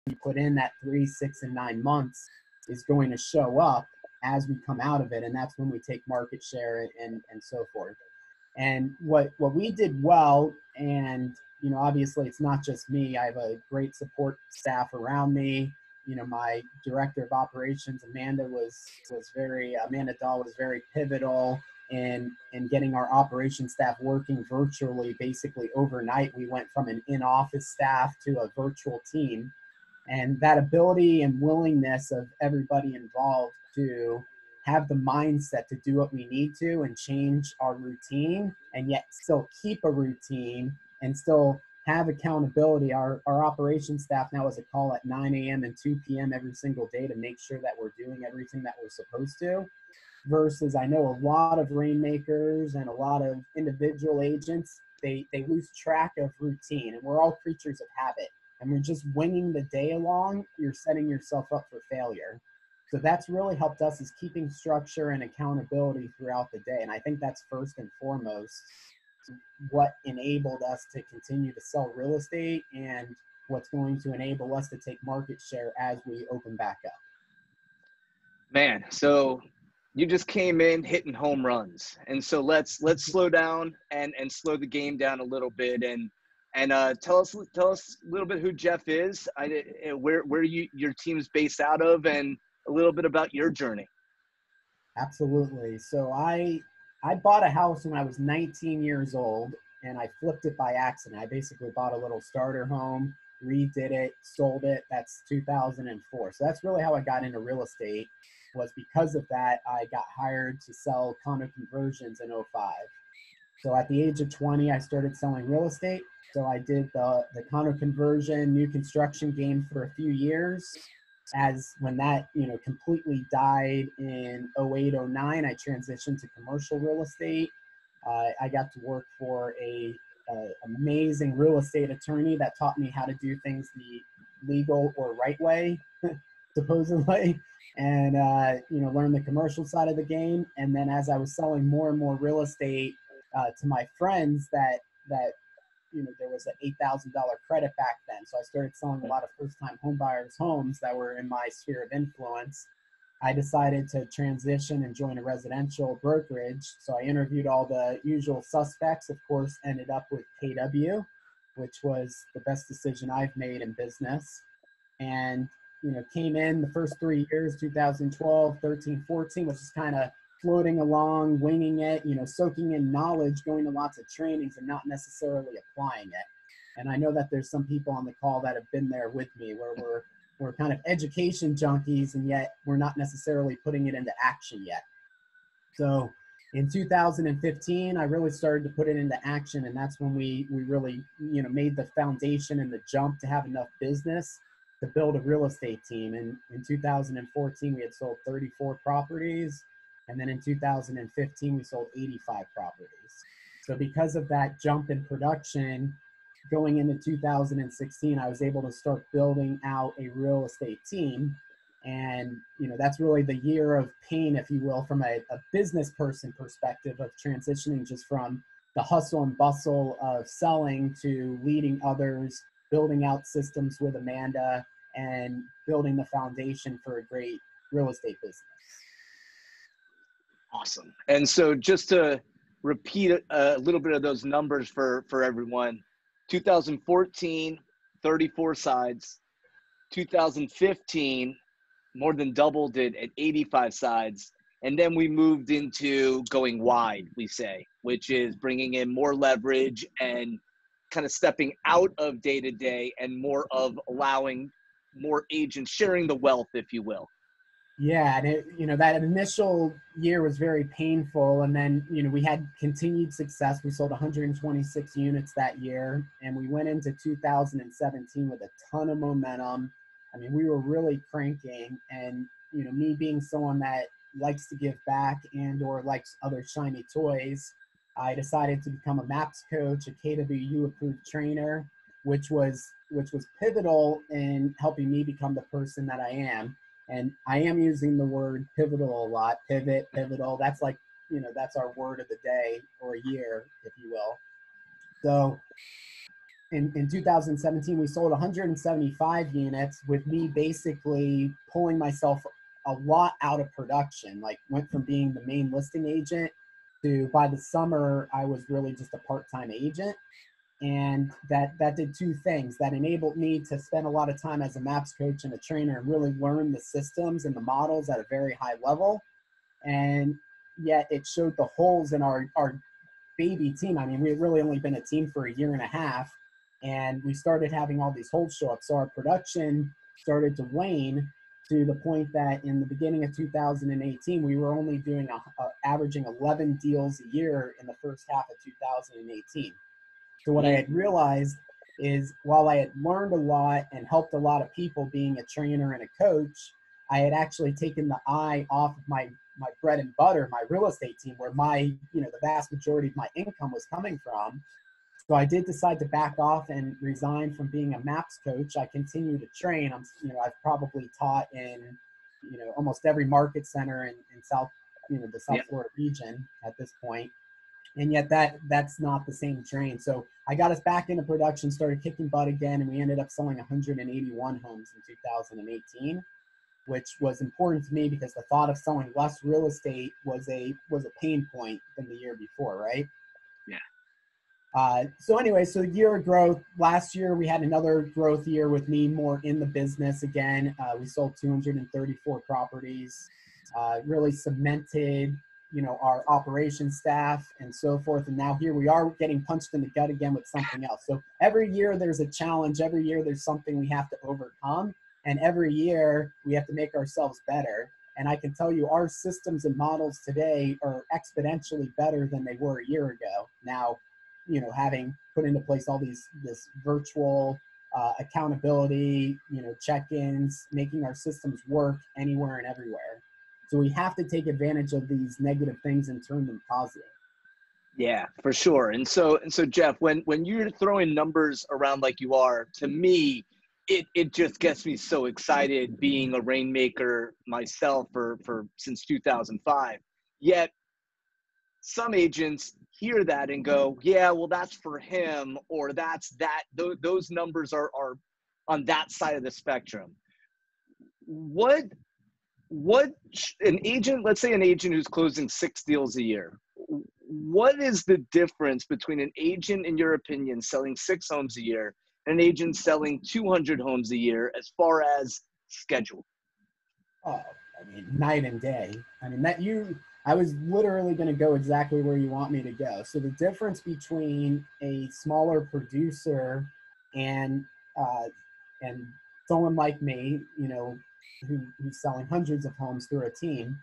you put in that 3, 6, and 9 months is going to show up as we come out of it. And that's when we take market share and so forth. And what we did well, and, obviously it's not just me, I have a great support staff around me. My director of operations, Amanda Dahl was very pivotal in getting our operations staff working virtually. Basically overnight, we went from an in-office staff to a virtual team. And that ability and willingness of everybody involved to have the mindset to do what we need to and change our routine and yet still keep a routine and still have accountability. Our operations staff now has a call at 9 a.m. and 2 p.m. every single day to make sure that we're doing everything that we're supposed to. Versus I know a lot of rainmakers and a lot of individual agents, they lose track of routine, and we're all creatures of habit. And we're just winging the day along, you're setting yourself up for failure. So that's really helped us, is keeping structure and accountability throughout the day. And I think that's first and foremost what enabled us to continue to sell real estate and what's going to enable us to take market share as we open back up. Man, so you just came in hitting home runs. And so let's slow down and slow the game down a little bit and tell us a little bit who Jeff is, where your team's based out of, and a little bit about your journey. Absolutely. So I bought a house when I was 19 years old, and I flipped it by accident. I basically bought a little starter home, redid it, sold it. That's 2004. So that's really how I got into real estate. Was because of that, I got hired to sell condo conversions in 05. So at the age of 20, I started selling real estate. So I did the condo conversion, new construction game for a few years. As when that, completely died in 08, 09, I transitioned to commercial real estate. I got to work for a amazing real estate attorney that taught me how to do things the legal or right way, supposedly, and, learn the commercial side of the game. And then as I was selling more and more real estate to my friends that there was an $8,000 credit back then. So I started selling a lot of first-time home buyers' homes that were in my sphere of influence. I decided to transition and join a residential brokerage. So I interviewed all the usual suspects, of course, ended up with KW, which was the best decision I've made in business. And, came in the first 3 years, 2012, 13, 14, was just kind of floating along, winging it, soaking in knowledge, going to lots of trainings and not necessarily applying it. And I know that there's some people on the call that have been there with me where we're kind of education junkies and yet we're not necessarily putting it into action yet. So in 2015, I really started to put it into action. And that's when we really, made the foundation and the jump to have enough business to build a real estate team. And in 2014, we had sold 34 properties. And then in 2015, we sold 85 properties. So because of that jump in production, going into 2016, I was able to start building out a real estate team. And, that's really the year of pain, if you will, from a business person perspective of transitioning just from the hustle and bustle of selling to leading others, building out systems with Amanda, and building the foundation for a great real estate business. Awesome. And so just to repeat a little bit of those numbers for everyone, 2014, 34 sides, 2015, more than doubled it at 85 sides. And then we moved into going wide, we say, which is bringing in more leverage and kind of stepping out of day-to-day and more of allowing more agents sharing the wealth, if you will. Yeah, and that initial year was very painful, and then we had continued success. We sold 126 units that year, and we went into 2017 with a ton of momentum. I mean, we were really cranking, and me being someone that likes to give back and or likes other shiny toys, I decided to become a MAPS coach, a KWU approved trainer, which was pivotal in helping me become the person that I am. And I am using the word pivotal a lot, pivot, pivotal. That's like, that's our word of the day or a year, if you will. So in 2017, we sold 175 units with me basically pulling myself a lot out of production. Like went from being the main listing agent to by the summer, I was really just a part-time agent. And that did two things. That enabled me to spend a lot of time as a maps coach and a trainer and really learn the systems and the models at a very high level. And yet it showed the holes in our baby team. I mean, we had really only been a team for a year and a half, and we started having all these holes show up. So our production started to wane to the point that in the beginning of 2018, we were only doing averaging 11 deals a year in the first half of 2018. So what I had realized is while I had learned a lot and helped a lot of people being a trainer and a coach, I had actually taken the eye off of my bread and butter, my real estate team, where the vast majority of my income was coming from. So I did decide to back off and resign from being a maps coach. I continue to train. I've probably taught in, almost every market center in South, the South Florida region at this point. And yet that's not the same train. So I got us back into production, started kicking butt again, and we ended up selling 181 homes in 2018, which was important to me because the thought of selling less real estate was a pain point than the year before, right? Yeah. So year of growth. Last year we had another growth year with me more in the business again. We sold 234 properties, really cemented our operations staff and so forth. And now here we are getting punched in the gut again with something else. So every year there's a challenge. Every year there's something we have to overcome. And every year we have to make ourselves better. And I can tell you our systems and models today are exponentially better than they were a year ago. Now, having put into place all this virtual accountability, check-ins, making our systems work anywhere and everywhere. So we have to take advantage of these negative things and turn them positive. Yeah, for sure. And so Jeff, when you're throwing numbers around like you are, to me, it just gets me so excited being a rainmaker myself for since 2005. Yet some agents hear that and go, yeah, well, that's for him, or those numbers are on that side of the spectrum. What an agent, let's say an agent who's closing 6 deals a year, what is the difference between an agent, in your opinion, selling 6 homes a year and an agent selling 200 homes a year as far as schedule? Oh, I mean, night and day. I mean, I was literally going to go exactly where you want me to go. So the difference between a smaller producer and someone like me, who's selling hundreds of homes through a team,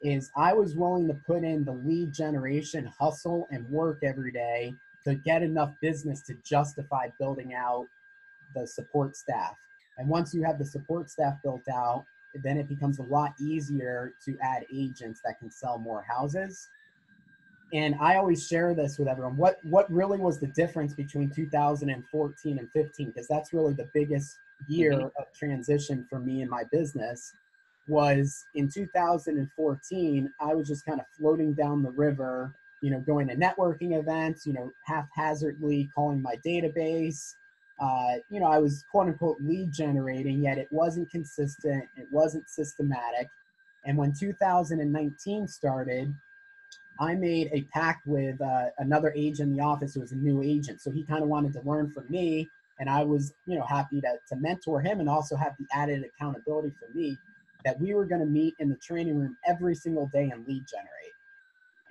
is I was willing to put in the lead generation hustle and work every day to get enough business to justify building out the support staff. And once you have the support staff built out, then it becomes a lot easier to add agents that can sell more houses. And I always share this with everyone. What really was the difference between 2014 and 15, because that's really the biggest year of transition for me in my business, was in 2014, I was just kind of floating down the river, going to networking events, haphazardly calling my database. I was quote unquote lead generating, yet it wasn't consistent. It wasn't systematic. And when 2019 started, I made a pact with another agent in the office who was a new agent. So he kind of wanted to learn from me. And I was, happy to mentor him and also have the added accountability for me that we were going to meet in the training room every single day and lead generate.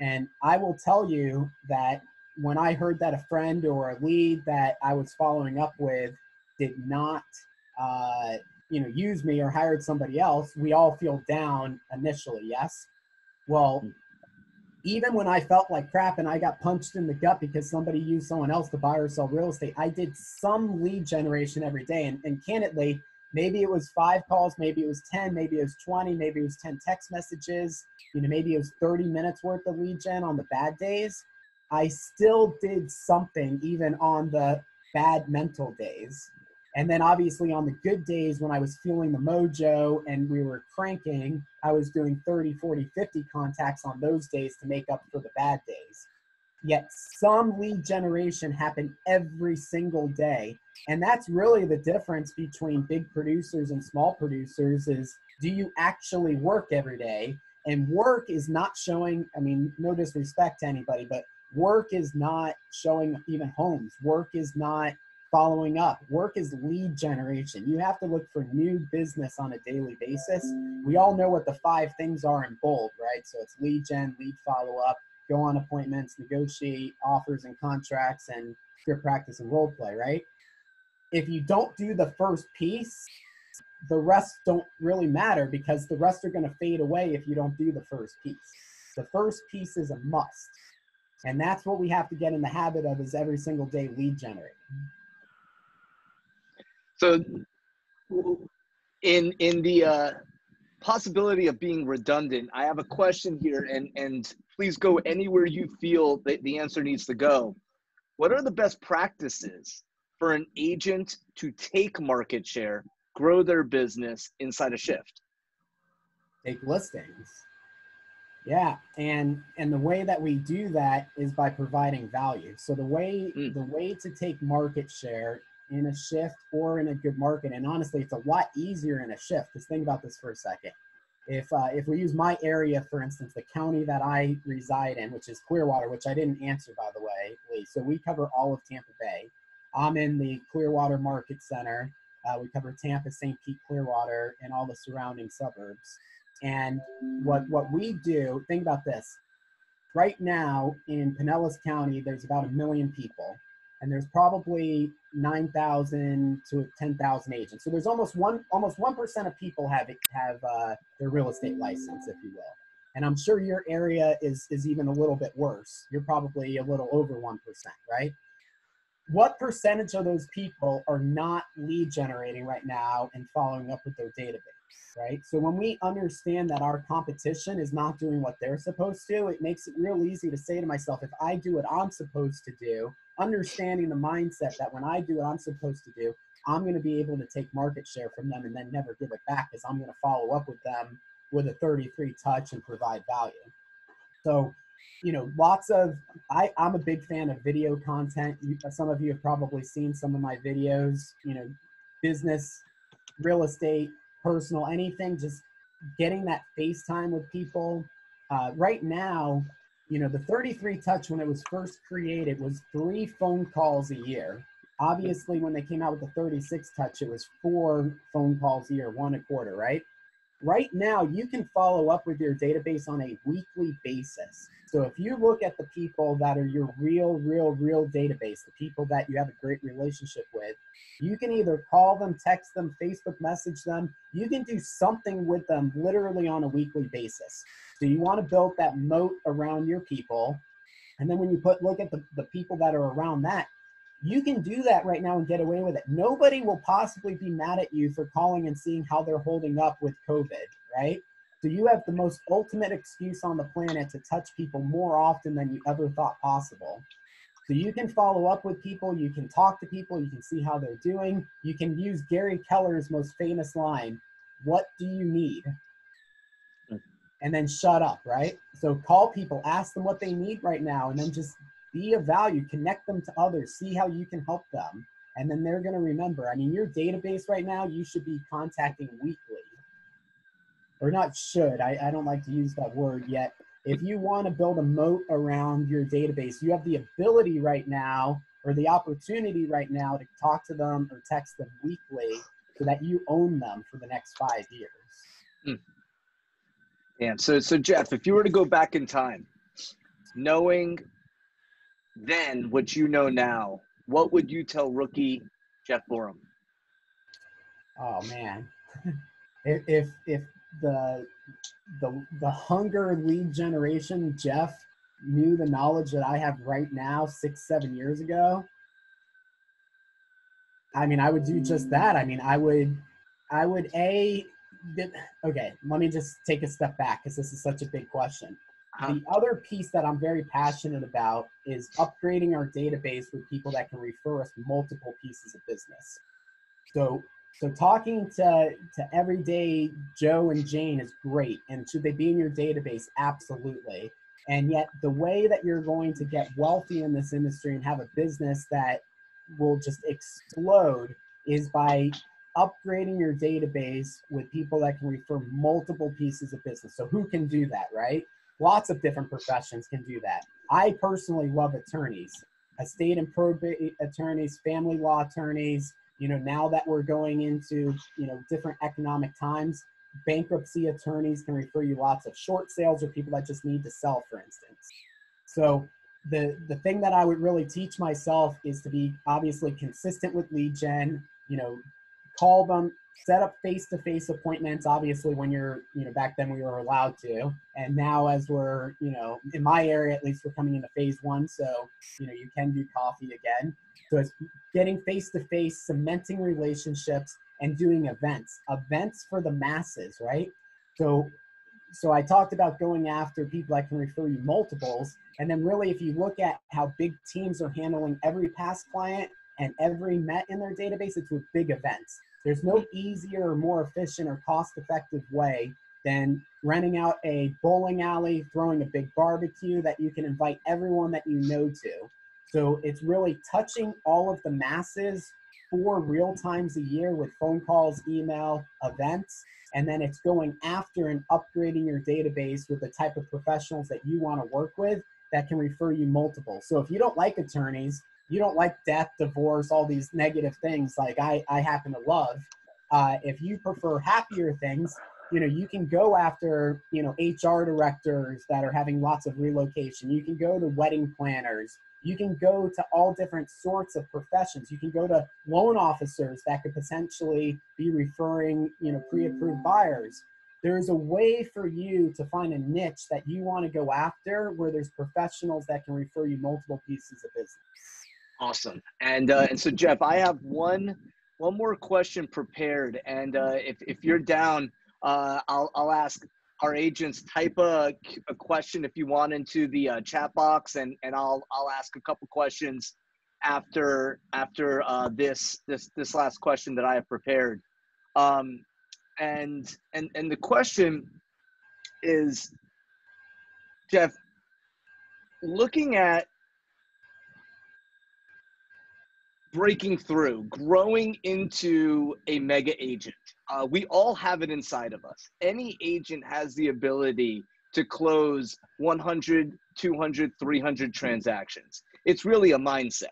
And I will tell you that when I heard that a friend or a lead that I was following up with did not, use me or hired somebody else, we all feel down initially, yes? Well, even when I felt like crap and I got punched in the gut because somebody used someone else to buy or sell real estate, I did some lead generation every day. And candidly, maybe it was 5 calls, maybe it was 10, maybe it was 20, maybe it was 10 text messages, maybe it was 30 minutes worth of lead gen on the bad days. I still did something even on the bad mental days. And then obviously on the good days when I was feeling the mojo and we were cranking, I was doing 30, 40, 50 contacts on those days to make up for the bad days. yet some lead generation happen every single day. And that's really the difference between big producers and small producers is, do you actually work every day? And work is not showing, I mean, no disrespect to anybody, but work is not showing even homes. Work is not following up. Work is lead generation. You have to look for new business on a daily basis. We all know what the 5 things are in bold, right? So it's lead gen, lead follow up, go on appointments, negotiate offers and contracts, and script practice and role play, right? If you don't do the first piece, the rest don't really matter because the rest are going to fade away if you don't do the first piece. The first piece is a must. And that's what we have to get in the habit of, is every single day lead generating. So in the possibility of being redundant, I have a question here, and please go anywhere you feel that the answer needs to go. What are the best practices for an agent to take market share, grow their business inside a shift? Take listings. Yeah, and the way that we do that is by providing value. So the way to take market share in a shift or in a good market, and honestly, it's a lot easier in a shift. Because think about this for a second. If we use my area, for instance, the county that I reside in, which is Clearwater, which I didn't answer, by the way, Lee. So we cover all of Tampa Bay. I'm in the Clearwater Market Center. We cover Tampa, St. Pete, Clearwater, and all the surrounding suburbs. And what we do, think about this. Right now in Pinellas County, there's about 1 million people, and there's probably 9,000 to 10,000 agents. So there's almost 1% of people have their real estate license, if you will. And I'm sure your area is even a little bit worse. You're probably a little over 1%, right? What percentage of those people are not lead generating right now and following up with their database, right? So when we understand that our competition is not doing what they're supposed to, it makes it real easy to say to myself, if I do what I'm supposed to do, understanding the mindset that when I do what I'm supposed to do, I'm going to be able to take market share from them and then never give it back, because I'm going to follow up with them with a 33 touch and provide value. So, you know, I'm a big fan of video content. Some of you have probably seen some of my videos, you know, business, real estate, personal, anything, just getting that face time with people. Right now, you know, the 33 touch, when it was first created, was 3 phone calls a year. Obviously, when they came out with the 36 touch, it was 4 phone calls a year, 1 a quarter, right? Right now, you can follow up with your database on a weekly basis. So if you look at the people that are your real database, the people that you have a great relationship with, you can either call them, text them, Facebook message them. You can do something with them literally on a weekly basis. So you want to build that moat around your people. And then when you look at the people that are around that, you can do that right now and get away with it. Nobody will possibly be mad at you for calling and seeing how they're holding up with COVID, right? So you have the most ultimate excuse on the planet to touch people more often than you ever thought possible. So you can follow up with people, you can talk to people, you can see how they're doing. You can use Gary Keller's most famous line, "What do you need?" And then shut up, right? So call people, ask them what they need right now, and then just be of value, connect them to others, see how you can help them. And then they're going to remember. I mean, your database right now, you should be contacting weekly. Or not should, I don't like to use that word yet. If you want to build a moat around your database, you have the ability right now, or the opportunity right now, to talk to them or text them weekly so that you own them for the next 5 years. Yeah. So Jeff, if you were to go back in time, knowing then what you know now, what would you tell rookie Jeff Borham? Oh man, if the hunger lead generation Jeff knew the knowledge that I have right now 6-7 years ago, I mean, I would do just that. I mean, I would okay, let me just take a step back because this is such a big question. The other piece that I'm very passionate about is upgrading our database with people that can refer us multiple pieces of business. So talking to everyday Joe and Jane is great. And should they be in your database? Absolutely. And yet the way that you're going to get wealthy in this industry and have a business that will just explode is by upgrading your database with people that can refer multiple pieces of business. So who can do that, right? Lots of different professions can do that. I personally love attorneys, estate and probate attorneys, family law attorneys. You know, now that we're going into, you know, different economic times, bankruptcy attorneys can refer you lots of short sales or people that just need to sell, for instance. So the thing that I would really teach myself is to be obviously consistent with lead gen, you know, call them, set up face-to-face appointments, obviously when you're, you know, back then we were allowed to. And now as we're, you know, in my area, at least we're coming into phase 1. So, you know, you can do coffee again. So it's getting face-to-face, cementing relationships, and doing events for the masses, right? So I talked about going after people that can refer you multiples. And then really, if you look at how big teams are handling every past client and every Met in their database, it's with big events. There's no easier or more efficient or cost-effective way than renting out a bowling alley, throwing a big barbecue that you can invite everyone that you know to. So it's really touching all of the masses 4 real times a year with phone calls, email, events, and then it's going after and upgrading your database with the type of professionals that you want to work with that can refer you multiple. So if you don't like attorneys, you don't like death, divorce, all these negative things like I happen to love. If you prefer happier things, you know, you can go after, you know, HR directors that are having lots of relocation. You can go to wedding planners. You can go to all different sorts of professions. You can go to loan officers that could potentially be referring, you know, pre-approved buyers. There's a way for you to find a niche that you want to go after where there's professionals that can refer you multiple pieces of business. Awesome. And so Jeff, I have one more question prepared, and if you're down, I'll ask our agents, type a question if you want into the chat box, and I'll ask a couple questions after this last question that I have prepared. And the question is, Jeff, looking at breaking through, growing into a mega agent. We all have it inside of us. Any agent has the ability to close 100, 200, 300 transactions. It's really a mindset.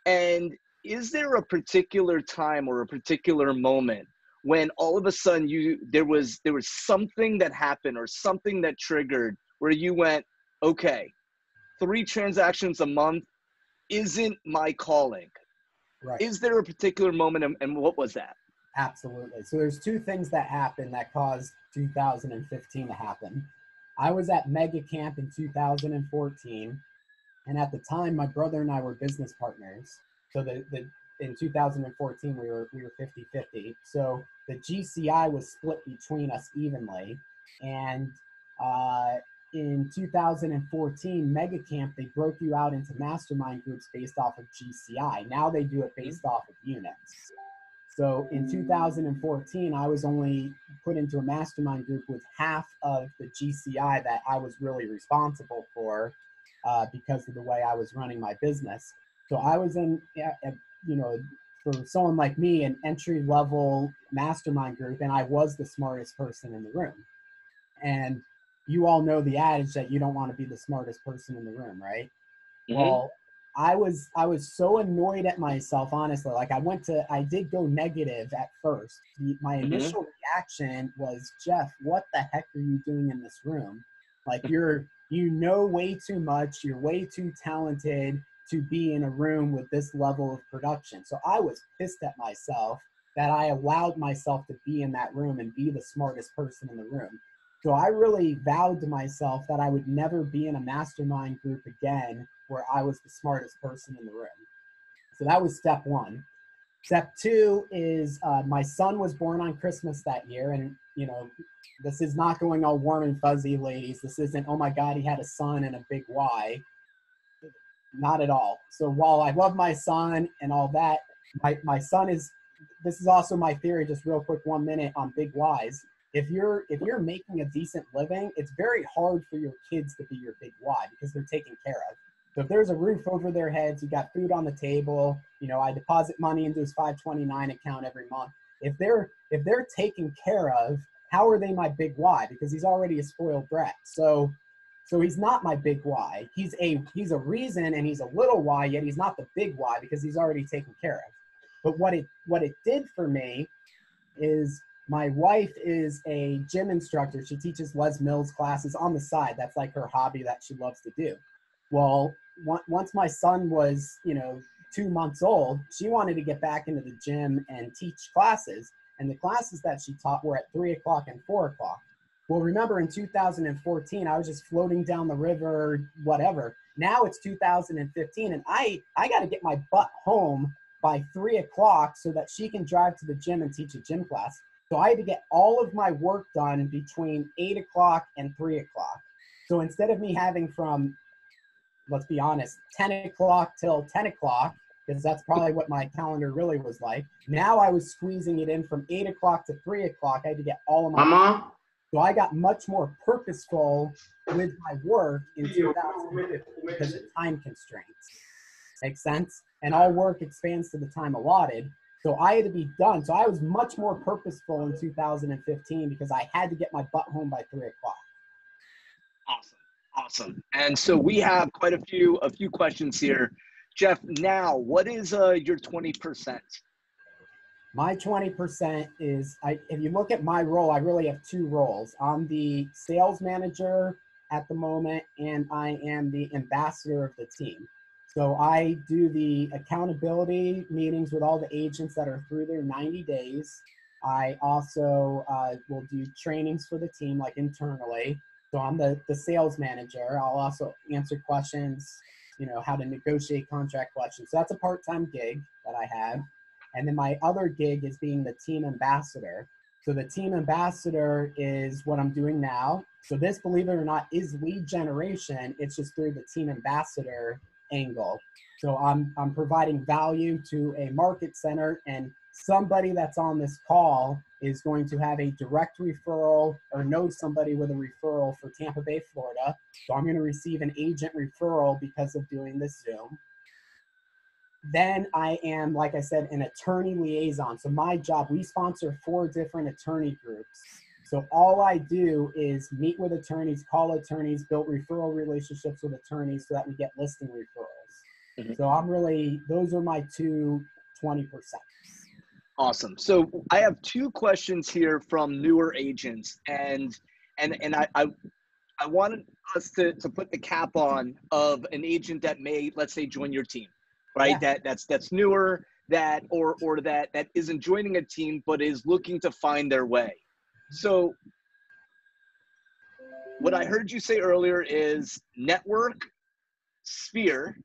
And is there a particular time or a particular moment when all of a sudden there was something that happened or something that triggered where you went, okay, 3 transactions a month isn't my calling? Right. Is there a particular moment, and what was that? Absolutely. So there's 2 things that happened that caused 2015 to happen. I was at Mega Camp in 2014, and at the time, my brother and I were business partners. So in 2014, we were 50-50. So the GCI was split between us evenly, and in 2014, Mega Camp, they broke you out into mastermind groups based off of GCI. Now they do it based off of units. So in 2014, I was only put into a mastermind group with half of the GCI that I was really responsible for because of the way I was running my business. So I was in, you know, for someone like me, an entry-level mastermind group, and I was the smartest person in the room. And you all know the adage that you don't want to be the smartest person in the room, right? Mm-hmm. Well, I was so annoyed at myself, honestly. Like I did go negative at first. My initial reaction was, Jeff, what the heck are you doing in this room? Like you know way too much. You're way too talented to be in a room with this level of production. So I was pissed at myself that I allowed myself to be in that room and be the smartest person in the room. So I really vowed to myself that I would never be in a mastermind group again where I was the smartest person in the room. So that was step 1. Step 2 is my son was born on Christmas that year. And, you know, this is not going all warm and fuzzy, ladies. This isn't, oh my God, he had a son and a big Y. Not at all. So while I love my son and all that, my son is, this is also my theory, just real quick, 1 minute on big Ys. if you're making a decent living, it's very hard for your kids to be your big why because they're taken care of. So if there's a roof over their heads, you got food on the table, I deposit money into his 529 account every month. If they're taken care of, how are they my big why? Because he's already a spoiled brat. So he's not my big why. He's a reason and he's a little why, yet he's not the big why because he's already taken care of. But what it did for me is my wife is a gym instructor. She teaches Les Mills classes on the side. That's like her hobby that she loves to do. Well, once my son was, 2 months old, she wanted to get back into the gym and teach classes. And the classes that she taught were at 3 o'clock and 4 o'clock. Well, remember in 2014, I was just floating down the river, whatever. Now it's 2015, and I got to get my butt home by 3 o'clock so that she can drive to the gym and teach a gym class. So I had to get all of my work done between 8 o'clock and 3 o'clock. So instead of me having from, let's be honest, 10 o'clock till 10 o'clock, because that's probably what my calendar really was like, now I was squeezing it in from 8 o'clock to 3 o'clock. I had to get all of my Mama? So I got much more purposeful with my work in 2015 because of time constraints. Makes sense? And all work expands to the time allotted. So I had to be done. So I was much more purposeful in 2015 because I had to get my butt home by 3 o'clock. Awesome. And so we have quite a few questions here. Jeff, now what is your 20%? My 20% is, if you look at my role, I really have two roles. I'm the sales manager at the moment, and I am the ambassador of the team. So I do the accountability meetings with all the agents that are through their 90 days. I also will do trainings for the team, like internally. So I'm the sales manager. I'll also answer questions, how to negotiate contract questions. So that's a part-time gig that I have. And then my other gig is being the team ambassador. So the team ambassador is what I'm doing now. So this, believe it or not, is lead generation. It's just through the team ambassador angle. So I'm providing value to a market center, and somebody that's on this call is going to have a direct referral or know somebody with a referral for Tampa Bay, Florida. So I'm going to receive an agent referral because of doing this Zoom. Then I am, like I said, an attorney liaison. So my job, we sponsor 4 different attorney groups. So all I do is meet with attorneys, call attorneys, build referral relationships with attorneys so that we get listing referrals. Mm-hmm. So those are my 20%. Awesome. So I have 2 questions here from newer agents, and I wanted us to put the cap on of an agent that may, let's say, join your team. Right, yeah. That's newer, or that isn't joining a team but is looking to find their way. So what I heard you say earlier is network, sphere,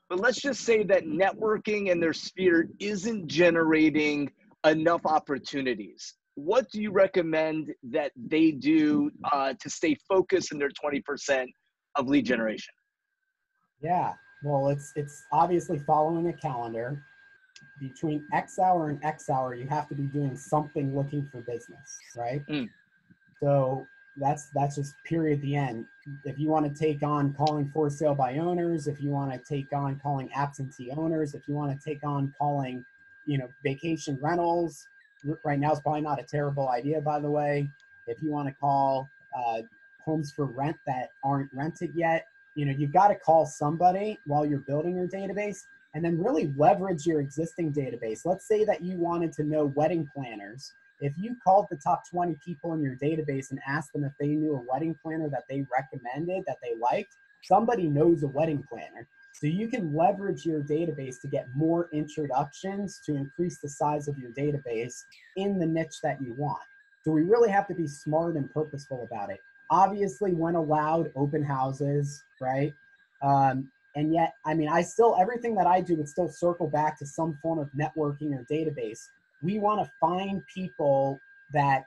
but let's just say that networking in their sphere isn't generating enough opportunities. What do you recommend that they do to stay focused in their 20% of lead generation? Yeah. Well, it's obviously following a calendar. Between X hour and X hour, you have to be doing something looking for business, right? So that's just period, the end. If you want to take on calling for sale by owners, if you want to take on calling absentee owners, if you want to take on calling, vacation rentals, right now is probably not a terrible idea, by the way. If you want to call homes for rent that aren't rented yet, you've got to call somebody while you're building your database, and then really leverage your existing database. Let's say that you wanted to know wedding planners. If you called the top 20 people in your database and asked them if they knew a wedding planner that they recommended, that they liked, somebody knows a wedding planner. So you can leverage your database to get more introductions to increase the size of your database in the niche that you want. So we really have to be smart and purposeful about it. Obviously, when allowed, open houses, right? And yet, everything that I do would still circle back to some form of networking or database. We want to find people that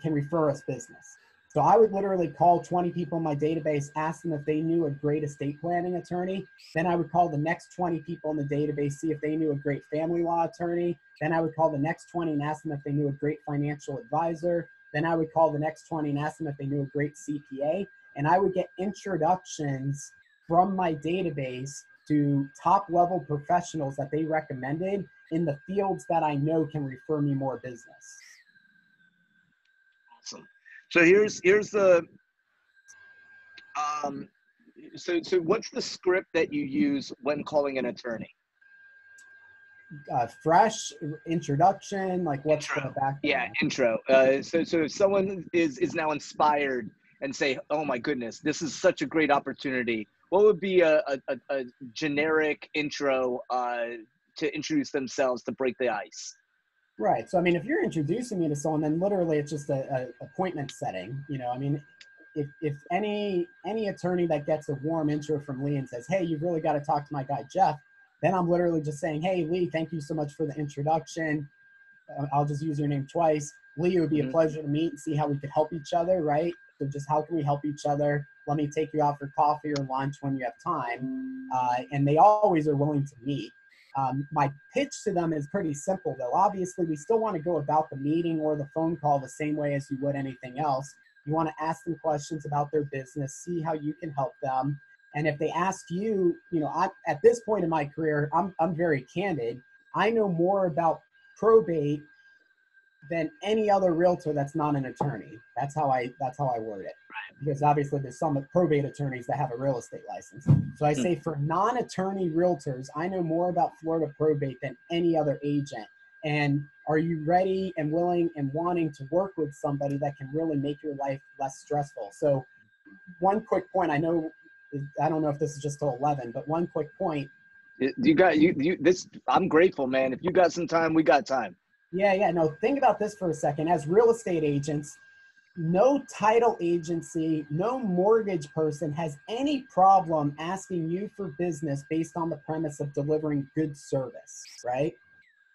can refer us business. So I would literally call 20 people in my database, ask them if they knew a great estate planning attorney. Then I would call the next 20 people in the database, see if they knew a great family law attorney. Then I would call the next 20 and ask them if they knew a great financial advisor. Then I would call the next 20 and ask them if they knew a great CPA. And I would get introductions from my database to top level professionals that they recommended in the fields that I know can refer me more business. Awesome. So here's the so what's the script that you use when calling an attorney? Fresh introduction, like what's the background? Yeah, intro. So if someone is now inspired and say, oh my goodness, this is such a great opportunity, what would be a generic intro to introduce themselves to break the ice? Right. So, I mean, if you're introducing me to someone, then literally it's just a appointment setting. You know, I mean, if any attorney that gets a warm intro from Lee and says, hey, you've really got to talk to my guy, Jeff, then I'm literally just saying, hey, Lee, thank you so much for the introduction. I'll just use your name twice. Lee, it would be a pleasure to meet and see how we could help each other, right? So just how can we help each other? Let me take you out for coffee or lunch when you have time. And they always are willing to meet. My pitch to them is pretty simple, though. Obviously, we still want to go about the meeting or the phone call the same way as you would anything else. You want to ask them questions about their business, see how you can help them. And if they ask you, you know, at this point in my career, I'm very candid. I know more about probate than any other realtor that's not an attorney. That's how I word it. Because obviously there's some probate attorneys that have a real estate license. So I say for non-attorney realtors, I know more about Florida probate than any other agent. And are you ready and willing and wanting to work with somebody that can really make your life less stressful? So one quick point, I don't know if this is just till 11, but one quick point. I'm grateful, man. If you got some time, we got time. Yeah. No, think about this for a second. As real estate agents, no title agency, no mortgage person has any problem asking you for business based on the premise of delivering good service, right?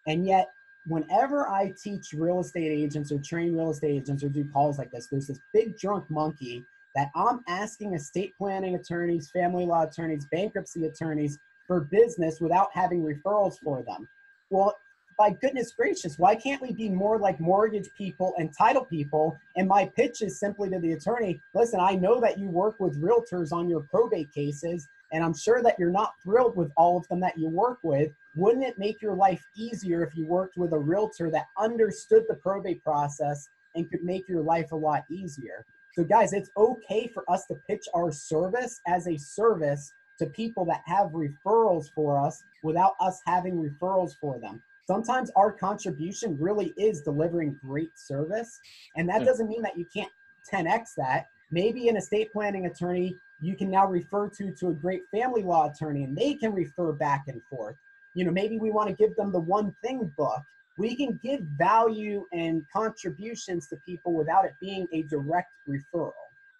And yet, whenever I teach real estate agents or train real estate agents or do calls like this, there's this big drunk monkey that I'm asking estate planning attorneys, family law attorneys, bankruptcy attorneys for business without having referrals for them. Well, by goodness gracious, why can't we be more like mortgage people and title people? And my pitch is simply to the attorney, listen, I know that you work with realtors on your probate cases, and I'm sure that you're not thrilled with all of them that you work with. Wouldn't it make your life easier if you worked with a realtor that understood the probate process and could make your life a lot easier? So guys, it's okay for us to pitch our service as a service to people that have referrals for us without us having referrals for them. Sometimes our contribution really is delivering great service. And that doesn't mean that you can't 10X that. Maybe an estate planning attorney you can now refer to a great family law attorney, and they can refer back and forth. You know, maybe we want to give them the one thing book. We can give value and contributions to people without it being a direct referral.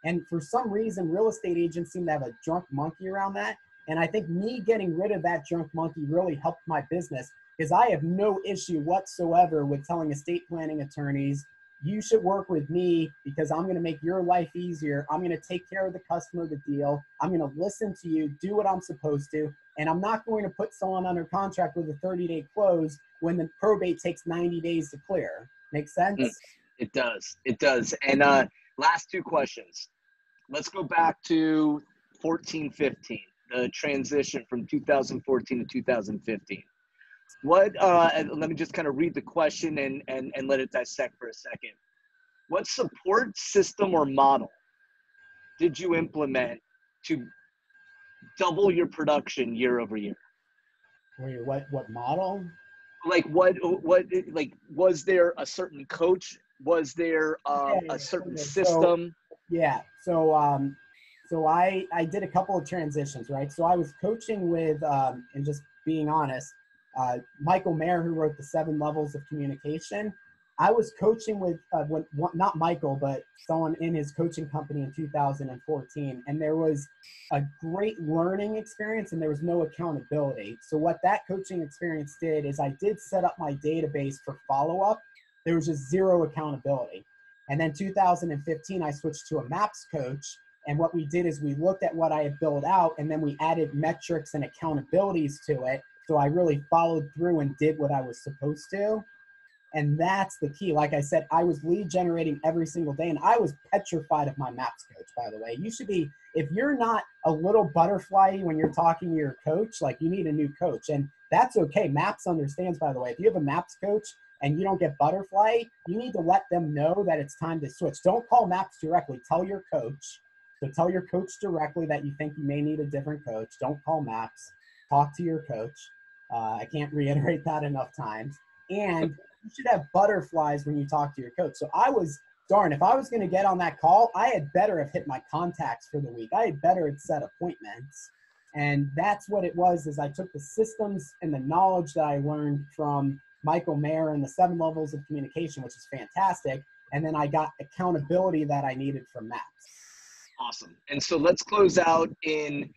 And for some reason, real estate agents seem to have a drunk monkey around that. And I think me getting rid of that drunk monkey really helped my business, because I have no issue whatsoever with telling estate planning attorneys, you should work with me because I'm going to make your life easier. I'm going to take care of the customer, the deal. I'm going to listen to you, do what I'm supposed to. And I'm not going to put someone under contract with a 30-day close when the probate takes 90 days to clear. Make sense? It does. It does. And last two questions. Let's go back to 14-15, the transition from 2014 to 2015. What, let me just kind of read the question and let it dissect for a second. What support system or model did you implement to double your production year over year? Wait, what model? Like like, was there a certain coach? Was there a certain system? So I did a couple of transitions, right? So I was coaching with, and just being honest, Michael Mayer, who wrote the 7 Levels of Communication. I was coaching with, not Michael, but someone in his coaching company in 2014. And there was a great learning experience and there was no accountability. So what that coaching experience did is I did set up my database for follow-up. There was just zero accountability. And then 2015, I switched to a MAPS coach. And what we did is we looked at what I had built out and then we added metrics and accountabilities to it. So I really followed through and did what I was supposed to. And that's the key. Like I said, I was lead generating every single day, and I was petrified of my maps coach, by the way. You should be, if you're not a little butterfly when you're talking to your coach, like, you need a new coach. And that's okay. Maps understands, by the way. If you have a maps coach and you don't get butterfly, you need to let them know that it's time to switch. Don't call maps directly. Tell your coach. So tell your coach directly that you think you may need a different coach. Don't call maps. Talk to your coach. I can't reiterate that enough times. And you should have butterflies when you talk to your coach. So I was, darn, if I was going to get on that call, I had better have hit my contacts for the week. I had better have set appointments. And that's what it was, is I took the systems and the knowledge that I learned from Michael Mayer and the 7 levels of communication, which is fantastic. And then I got accountability that I needed from Maps. Awesome. And so let's close out in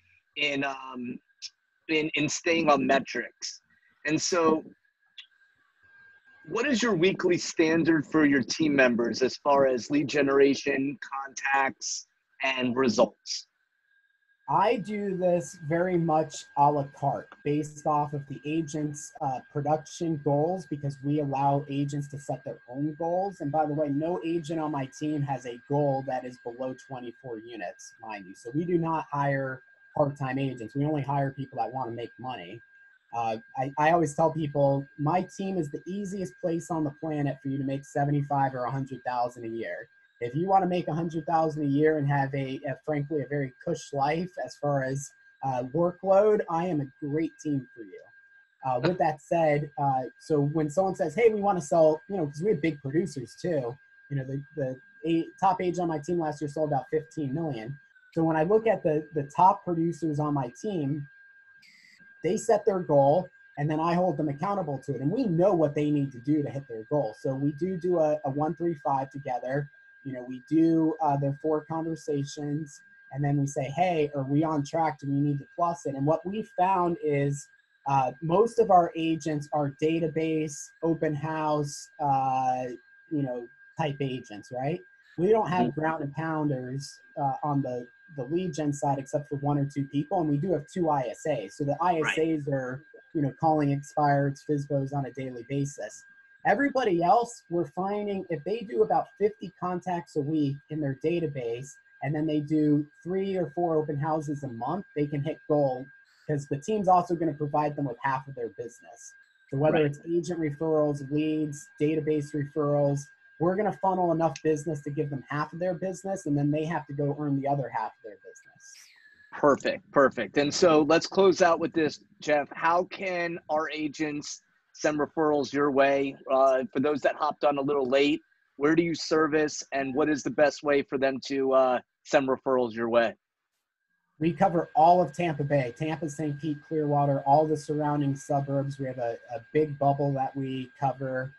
staying on metrics. And so what is your weekly standard for your team members as far as lead generation, contacts, and results? I do this very much a la carte, based off of the agent's production goals, because we allow agents to set their own goals. And by the way, no agent on my team has a goal that is below 24 units, mind you. So we do not hire part-time agents. We only hire people that want to make money. I always tell people, my team is the easiest place on the planet for you to make 75 or 100,000 a year. If you want to make 100,000 a year and have frankly, a very cush life as far as workload, I am a great team for you. With that said, so when someone says, hey, we want to sell, because we have big producers too, the top agent on my team last year sold about 15 million. So when I look at the top producers on my team, they set their goal, and then I hold them accountable to it. And we know what they need to do to hit their goal. So we do a 1-3-5 together. We do their 4 conversations, and then we say, hey, are we on track? Do we need to plus it? And what we found is most of our agents are database, open house, type agents, right? We don't have ground and pounders on the lead gen side, except for 1 or 2 people. And we do have 2 ISAs. So the ISAs are, calling expired FSBOs on a daily basis. Everybody else, we're finding if they do about 50 contacts a week in their database, and then they do 3 or 4 open houses a month, they can hit goal, because the team's also going to provide them with half of their business. So whether it's agent referrals, leads, database referrals, we're going to funnel enough business to give them half of their business, and then they have to go earn the other half of their business. Perfect. And so let's close out with this, Jeff. How can our agents send referrals your way? For those that hopped on a little late, where do you service, and what is the best way for them to send referrals your way? We cover all of Tampa Bay, Tampa, St. Pete, Clearwater, all the surrounding suburbs. We have a big bubble that we cover.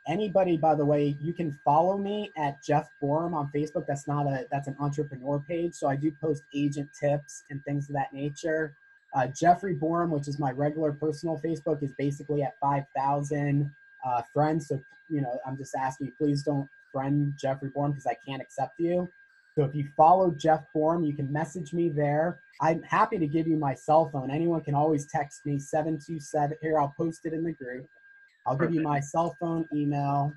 Anybody, by the way, you can follow me at Jeff Borham on Facebook. That's an entrepreneur page. So I do post agent tips and things of that nature. Jeffrey Borham, which is my regular personal Facebook, is basically at 5,000 friends. So, I'm just asking you, please don't friend Jeffrey Borham, because I can't accept you. So if you follow Jeff Borham, you can message me there. I'm happy to give you my cell phone. Anyone can always text me, 727. Here, I'll post it in the group. I'll give you my cell phone, email.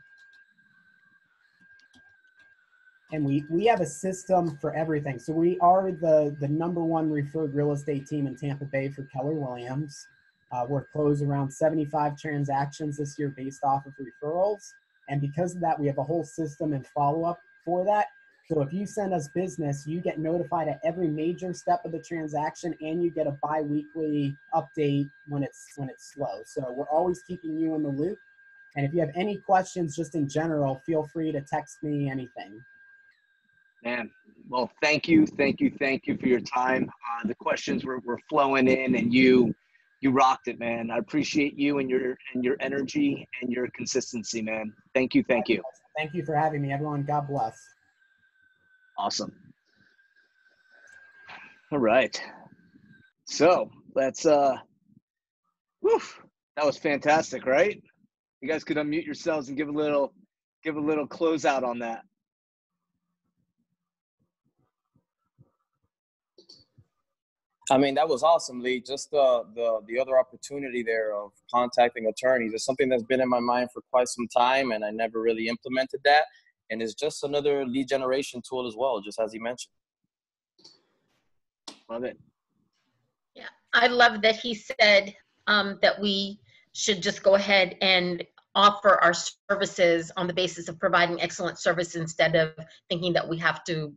And we have a system for everything. So we are the #1 referred real estate team in Tampa Bay for Keller Williams. We're closed around 75 transactions this year based off of referrals. And because of that, we have a whole system and follow-up for that. So if you send us business, you get notified at every major step of the transaction, and you get a bi-weekly update when it's slow. So we're always keeping you in the loop. And if you have any questions just in general, feel free to text me anything. Man, well, thank you for your time. The questions were flowing in, and you rocked it, man. I appreciate you and your energy and your consistency, man. Thank you. Thank you for having me, everyone. God bless. Awesome. All right. So let's that was fantastic, right? You guys could unmute yourselves and give a little closeout on that. I mean, that was awesome, Lee. Just the other opportunity there of contacting attorneys is something that's been in my mind for quite some time, and I never really implemented that. And it's just another lead generation tool as well, just as he mentioned. Love it. Yeah, I love that he said that we should just go ahead and offer our services on the basis of providing excellent service instead of thinking that we have to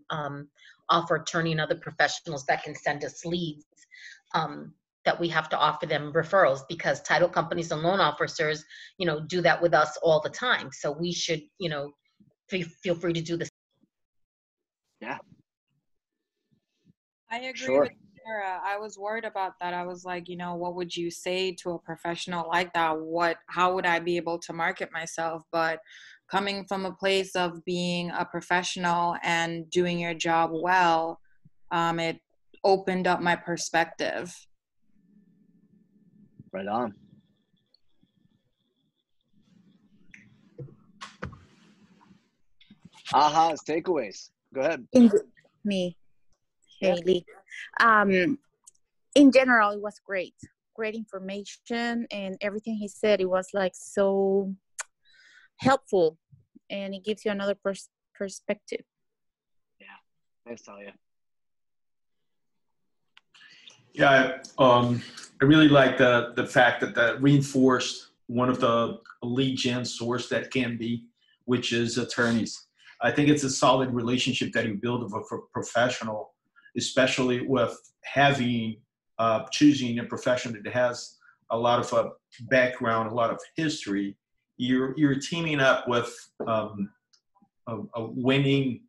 offer attorney and other professionals that can send us leads, that we have to offer them referrals, because title companies and loan officers, you know, do that with us all the time. So we should, you know, feel free to do this. Yeah. I agree Sure. with Sarah. I was worried about that. I was like, you know, what would you say to a professional like that? How would I be able to market myself? But coming from a place of being a professional and doing your job well, it opened up my perspective. Right on. Ahas, takeaways. Go ahead. Me. Yeah. Hey, Lee. In general, it was great. Great information, and everything he said, it was like so helpful, and it gives you another perspective. Yeah. Thanks, Talia. Yeah, I really like the fact that that reinforced one of the lead gen source that can be, which is attorneys. I think it's a solid relationship that you build with a professional, especially with having choosing a profession that has a lot of background, a lot of history. You're teaming up with a winning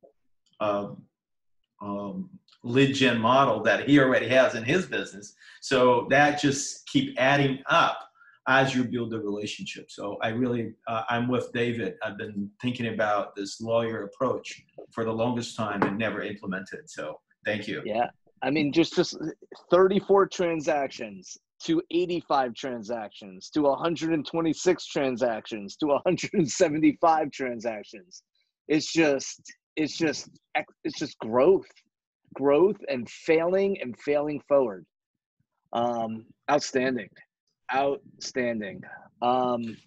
lead gen model that he already has in his business. So that just keep adding up as you build the relationship. So I really, I'm with David. I've been thinking about this lawyer approach for the longest time and never implemented. So thank you. Yeah. I mean, just 34 transactions to 85 transactions to 126 transactions to 175 transactions. It's just growth and failing forward. Outstanding.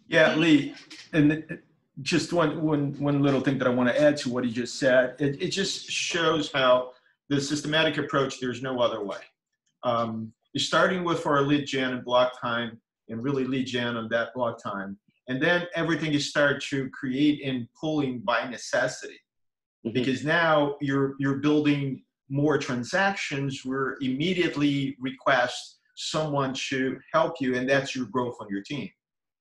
Yeah, Lee, and just one little thing that I want to add to what he just said. It just shows how the systematic approach, there's no other way. You're starting with our lead gen and block time, and really lead gen on that block time. And then everything you start to create and pulling by necessity. Because now you're building more transactions where immediately request someone to help you, and that's your growth on your team.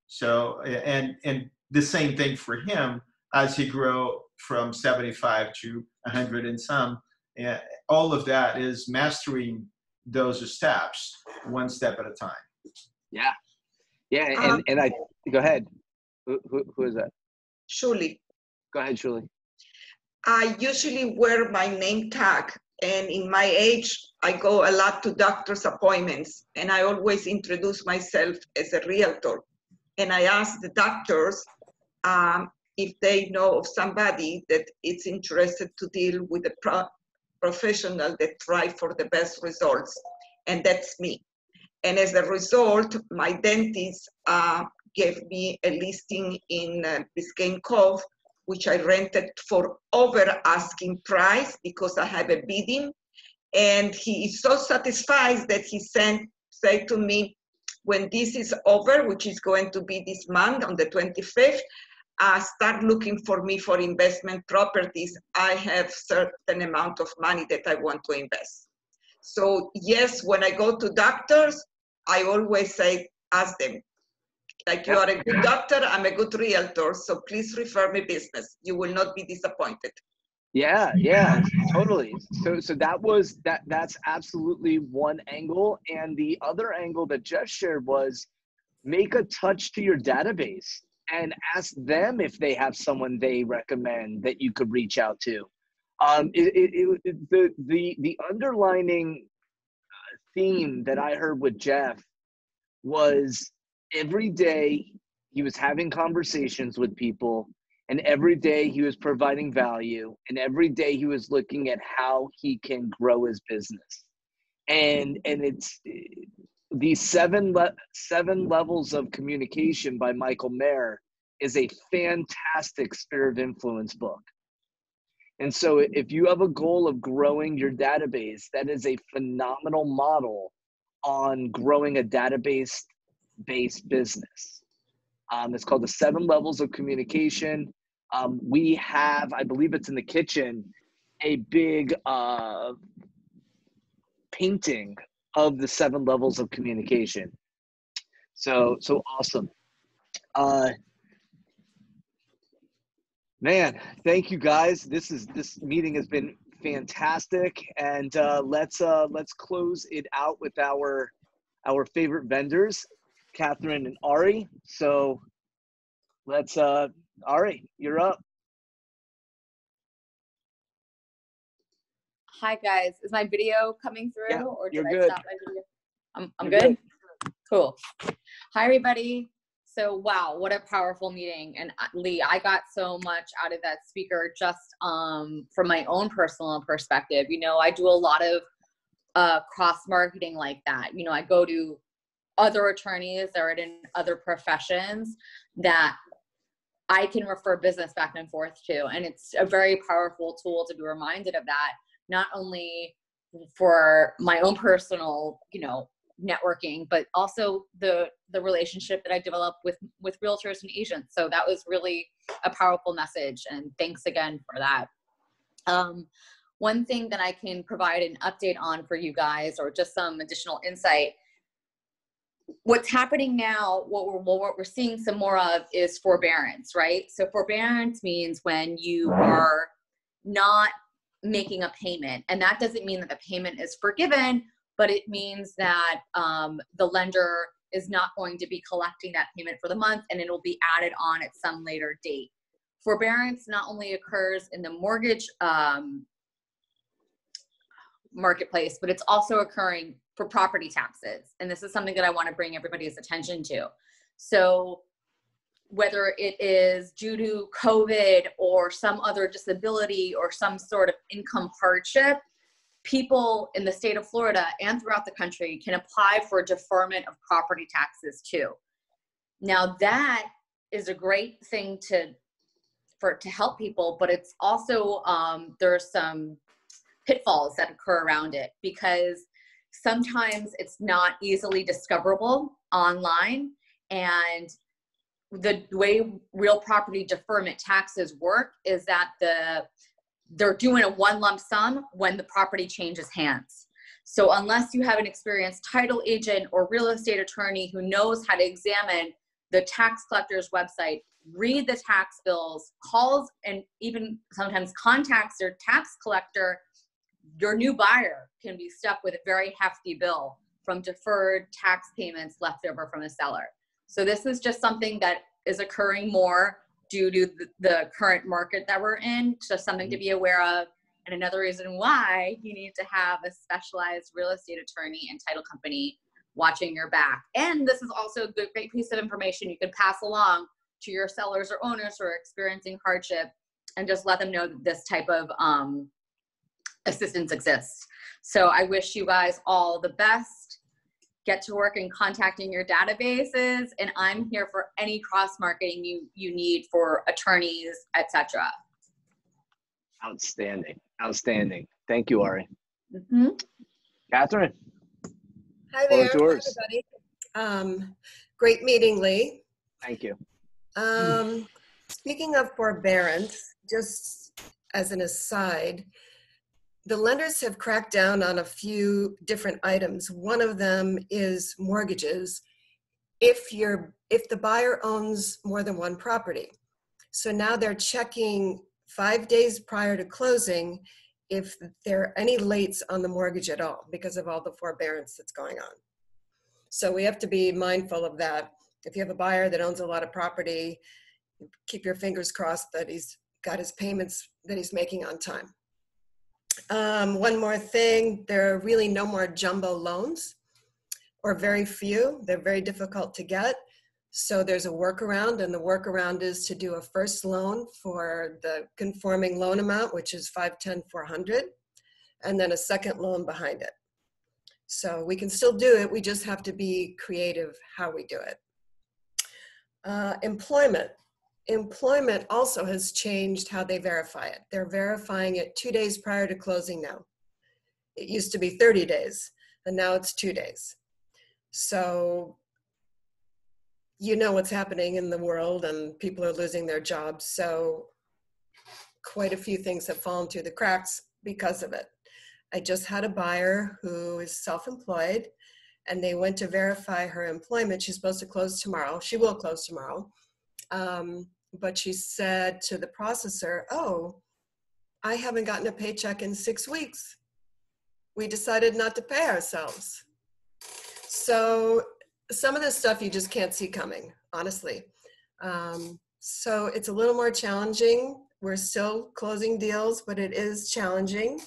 So, and the same thing for him as he grow from 75 to 100 and some, all of that is mastering those steps one step at a time. Yeah. And I go ahead. Who is that? Shuli. Go ahead, Shuli. I usually wear my name tag, and in my age, I go a lot to doctor's appointments, and I always introduce myself as a realtor. And I ask the doctors if they know of somebody that is interested to deal with a professional that try for the best results, and that's me. And as a result, my dentist gave me a listing in Biscayne Cove, which I rented for over asking price because I have a bidding. And he is so satisfied that he said to me, when this is over, which is going to be this month on the 25th, start looking for me for investment properties. I have certain amount of money that I want to invest. So yes, when I go to doctors, I always say, ask them, like, you are a good doctor, I'm a good realtor, so please refer me business. You will not be disappointed. Yeah, totally. So that's absolutely one angle. And the other angle that Jeff shared was make a touch to your database and ask them if they have someone they recommend that you could reach out to. The underlining theme that I heard with Jeff was every day he was having conversations with people, and every day he was providing value, and every day he was looking at how he can grow his business. and it's these seven levels of communication by Michael Mayer is a fantastic sphere of influence book. And so if you have a goal of growing your database, that is a phenomenal model on growing a database-based business. It's called the 7 Levels of Communication. We have, I believe it's in the kitchen, a big painting of the 7 levels of communication. So awesome. Man, thank you guys. This meeting has been fantastic, and let's close it out with our favorite vendors, Catherine and Ari. So let's Ari, you're up. Hi guys, is my video coming through, Yeah, or did you're I good. stop my video? I'm You're good? Cool. Hi everybody. So wow, what a powerful meeting. And Lee, I got so much out of that speaker just from my own personal perspective. You know, I do a lot of cross marketing like that. You know, I go to other attorneys that are in other professions that I can refer business back and forth to. And it's a very powerful tool to be reminded of that, not only for my own personal, you know, networking, but also the relationship that I developed with realtors and agents. So that was really a powerful message, and thanks again for that. One thing that I can provide an update on for you guys, or just some additional insight, what's happening now, what we're seeing some more of is forbearance, right? So forbearance means when you are not making a payment, and that doesn't mean that the payment is forgiven, but it means that the lender is not going to be collecting that payment for the month, and it will be added on at some later date. Forbearance not only occurs in the mortgage marketplace, but it's also occurring for property taxes. And this is something that I want to bring everybody's attention to. So whether it is due to COVID or some other disability or some sort of income hardship, people in the state of Florida and throughout the country can apply for deferment of property taxes too. Now that is a great thing to help people, but it's also, there's some pitfalls that occur around it, because sometimes it's not easily discoverable online. And the way real property deferment taxes work is that they're doing a one lump sum when the property changes hands. So unless you have an experienced title agent or real estate attorney who knows how to examine the tax collector's website, read the tax bills, calls, and even sometimes contacts their tax collector, your new buyer can be stuck with a very hefty bill from deferred tax payments left over from a seller. So this is just something that is occurring more due to the current market that we're in. Just something to be aware of. And another reason why you need to have a specialized real estate attorney and title company watching your back. And this is also a great piece of information you can pass along to your sellers or owners who are experiencing hardship, and just let them know that this type of assistance exists. So I wish you guys all the best. Get to work in contacting your databases, and I'm here for any cross-marketing you need for attorneys, etc. Outstanding. Outstanding. Thank you, Ari. Mm-hmm. Catherine. Hi there. Hi, everybody. Great meeting, Lee. Thank you. Speaking of forbearance, just as an aside, the lenders have cracked down on a few different items. One of them is mortgages if the buyer owns more than one property. So now they're checking 5 days prior to closing if there are any lates on the mortgage at all because of all the forbearance that's going on. So we have to be mindful of that. If you have a buyer that owns a lot of property, keep your fingers crossed that he's got his payments that he's making on time. One more thing, there are really no more jumbo loans, or very few. They're very difficult to get. So there's a workaround, and the workaround is to do a first loan for the conforming loan amount, which is $510,400, and then a second loan behind it. So we can still do it. We just have to be creative how we do it. Employment. Employment also has changed how they verify it. They're verifying it 2 days prior to closing now. It used to be 30 days, and now it's 2 days. So you know what's happening in the world, and people are losing their jobs. So quite a few things have fallen through the cracks because of it. I just had a buyer who is self-employed, and they went to verify her employment. She's supposed to close tomorrow. She will close tomorrow. But she said to the processor, oh, I haven't gotten a paycheck in 6 weeks. We decided not to pay ourselves. So some of this stuff you just can't see coming, honestly. So it's a little more challenging. We're still closing deals, but it is challenging.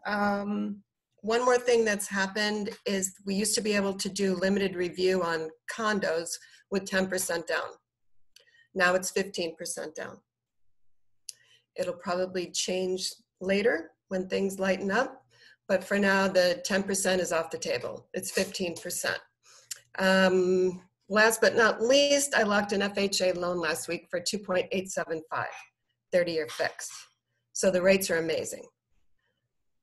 One more thing that's happened is we used to be able to do limited review on condos with 10% down. Now it's 15% down. It'll probably change later when things lighten up, but for now the 10% is off the table. It's 15%. Last but not least, I locked an FHA loan last week for 2.875, 30-year fixed. So the rates are amazing.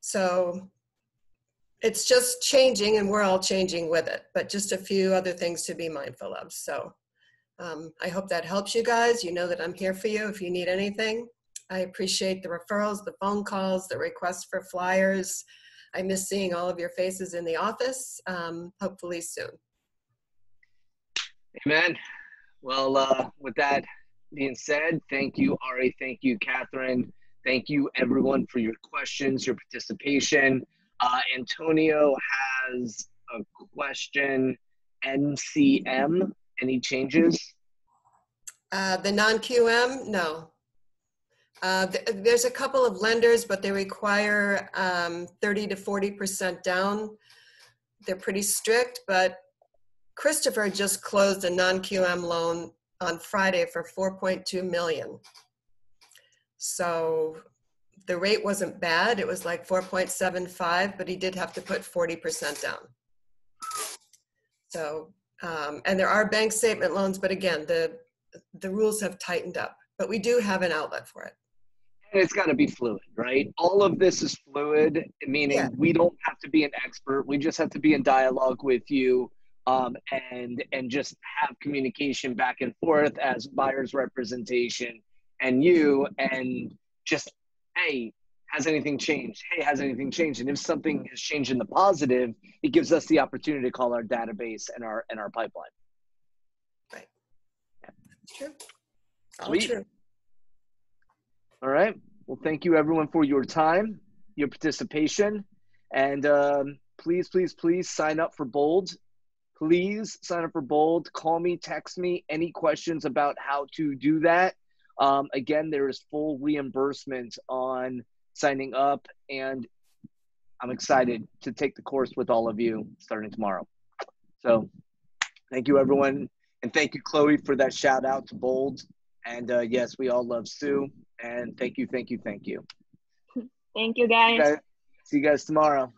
So it's just changing, and we're all changing with it, but just a few other things to be mindful of. So I hope that helps you guys. You know that I'm here for you if you need anything. I appreciate the referrals, the phone calls, the requests for flyers. I miss seeing all of your faces in the office, hopefully soon. Amen. Well, with that being said, thank you, Ari. Thank you, Catherine. Thank you, everyone, for your questions, your participation. Antonio has a question. NCM, any changes? The non-QM, no. There's a couple of lenders, but they require 30 to 40% down. They're pretty strict, but Christopher just closed a non-QM loan on Friday for 4.2 million. So the rate wasn't bad. It was like 4.75, but he did have to put 40% down. So, and there are bank statement loans, but again, the rules have tightened up, but we do have an outlet for it. And it's got to be fluid, right? All of this is fluid, meaning we don't have to be an expert. We just have to be in dialogue with you, and just have communication back and forth as buyer's representation and you, and just, hey, has anything changed? Hey, has anything changed? And if something has changed in the positive, it gives us the opportunity to call our database and our pipeline. Right. Yeah. True. All Sweet. true. All right. Well, thank you, everyone, for your time, your participation. And please, please, please sign up for Bold. Please sign up for Bold. Call me, text me, any questions about how to do that. Again, there is full reimbursement on signing up, and I'm excited to take the course with all of you starting tomorrow. So thank you, everyone. And thank you, Chloe, for that shout out to Bold. And yes, we all love Sue. And thank you, thank you, thank you. Thank you, guys. See you guys tomorrow.